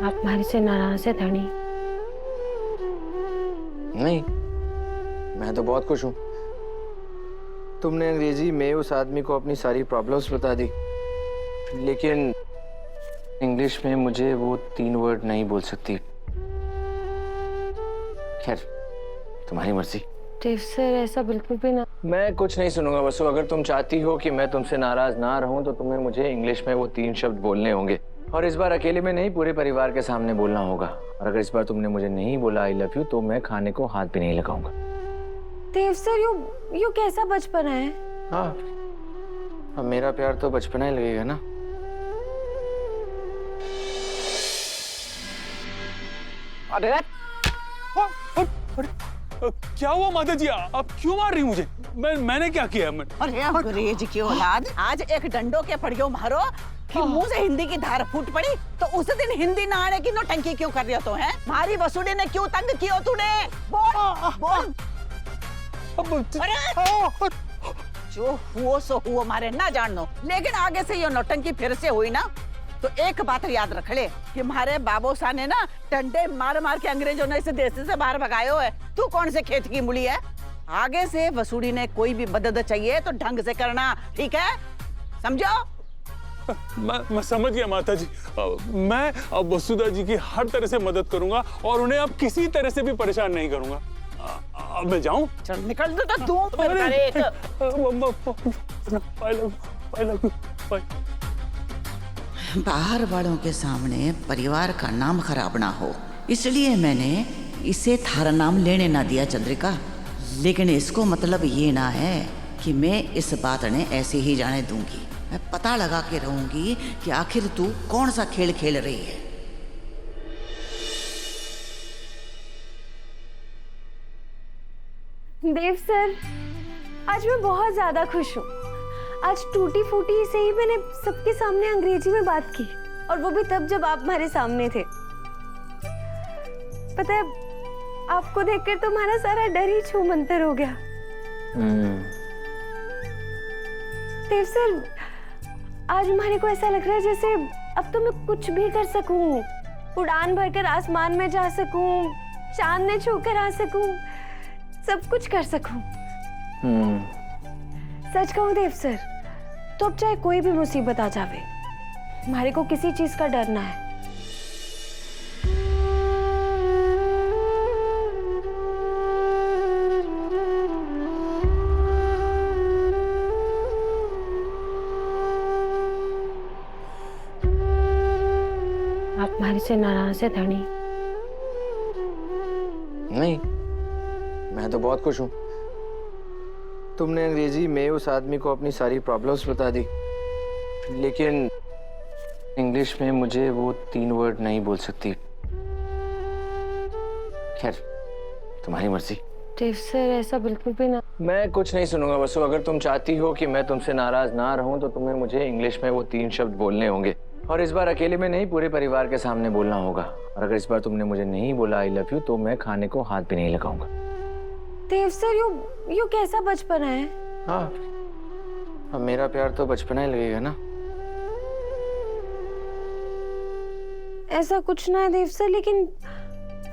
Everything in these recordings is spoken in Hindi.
आप हमारे से नाराज है धनी? नहीं, मैं तो बहुत खुश हूँ। तुमने अंग्रेजी में उस आदमी को अपनी सारी प्रॉब्लम्स बता दी, लेकिन इंग्लिश में मुझे वो 3 वर्ड नहीं बोल सकती। खैर, तुम्हारी मर्जी। देव सर, ऐसा बिल्कुल भी ना। मैं कुछ नहीं सुनूंगा वसु। अगर तुम चाहती हो कि मैं तुमसे नाराज ना रहूं तो तुम्हें मुझे इंग्लिश में वो 3 शब्द बोलने होंगे, और इस बार अकेले में नहीं, पूरे परिवार के सामने बोलना होगा। और अगर इस बार तुमने मुझे नहीं बोला आई लव यू तो मैं खाने को हाथ भी नहीं लगाऊंगा। देव सर, यू कैसा बचपना है? हाँ, अब मेरा प्यार तो बचपना ही लगेगा ना। अरे क्या हुआ माता जी? आप क्यों मार रही मुझे? मैंने क्या किया? अरे अंग्रेज की औलाद, आज एक डंडो के पड़ियो मारो कि मुंह से हिंदी की धार फूट पड़ी, तो उस दिन हिंदी ना आने की नौटंकी क्यों कर रही हो तो है? मारी वसूड़ी ने क्यों तंग किया तूने? बोल बोल। अरे जो हुआ सो हुआ, मारे ना जान दो, लेकिन आगे से ये नौटंकी फिर से हुई ना तो एक बात याद रख ले कि हमारे बाबू साहब ने ना डंडे मार मार के अंग्रेजों ने इस देश से बाहर भगायो है। तू कौन से खेत की मूली है? आगे से वसूड़ी ने कोई भी मदद चाहिए तो ढंग से करना, ठीक है? समझो? मैं समझ गया माता जी। मैं अब वसुधा जी की हर तरह से मदद करूंगा और उन्हें अब किसी तरह से भी परेशान नहीं करूंगा। अब मैं जाऊं? चल निकल दो तो धूप में कर एक। बाहर वालों के सामने परिवार का नाम खराब ना हो, इसलिए मैंने इसे थारा नाम लेने ना दिया चंद्रिका। लेकिन इसको मतलब ये ना है कि मैं इस बात ने ऐसे ही जाने दूंगी। मैं पता लगा के रहूंगी कि आखिर तू कौन सा खेल खेल रही है। देव सर, आज मैं बहुत ज्यादा खुश हूँ। आज टूटी फूटी से ही मैंने सबके सामने अंग्रेजी में बात की, और वो भी तब जब आप हमारे सामने थे। पता है, आपको देखकर तो हमारा सारा डर ही छूमंतर हो गया। देव सर, आज हमारे को ऐसा लग रहा है जैसे अब तो मैं कुछ भी कर सकूं, उड़ान भरकर आसमान में जा सकूं, चांद ने छूकर आ सकूं, सब कुछ कर सकूं। सच कहूं देव सर, तो अब चाहे कोई भी मुसीबत आ जावे, हमारे को किसी चीज का डर ना है। आप हमारे से नाराज है धनी? नहीं, मैं तो बहुत खुश हूँ। तुमने अंग्रेजी में उस आदमी को अपनी सारी प्रॉब्लम्स बता दी, लेकिन इंग्लिश में मुझे वो 3 वर्ड नहीं बोल सकती। खैर, तुम्हारी मर्जी। देव सर, ऐसा बिल्कुल भी ना। मैं कुछ नहीं सुनूंगा वसु। अगर तुम चाहती हो कि मैं तुमसे नाराज ना रहूं तो तुम्हें मुझे इंग्लिश में वो 3 शब्द बोलने होंगे, और इस बार अकेले में नहीं, पूरे परिवार के सामने बोलना होगा। और अगर इस बार तुमने मुझे नहीं बोला आई लव यू तो मैं खाने को हाथ भी नहीं लगाऊंगा। देव सर, यू कैसा बचपना है? हाँ, अब मेरा प्यार तो बचपना ही लगेगा ना। ऐसा कुछ ना है देव सर, लेकिन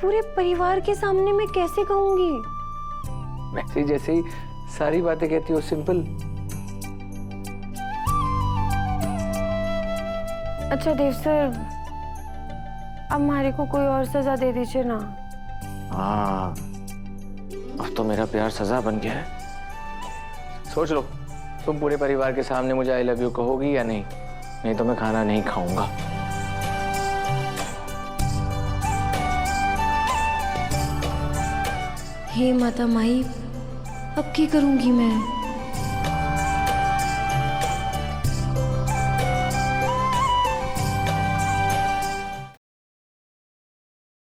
पूरे परिवार के सामने मैं कैसे कहूंगी? वैसे जैसे ही सारी बातें कहती हो, सिंपल। अच्छा देव सर, अब हमारे को कोई और सजा दे दीजिए ना। हाँ, अब तो मेरा प्यार सजा बन गया है। सोच लो, तुम पूरे परिवार के सामने मुझे आई लव यू कहोगी या नहीं? नहीं तो मैं खाना नहीं खाऊंगा। हे माता माई, अब क्या करूंगी मैं?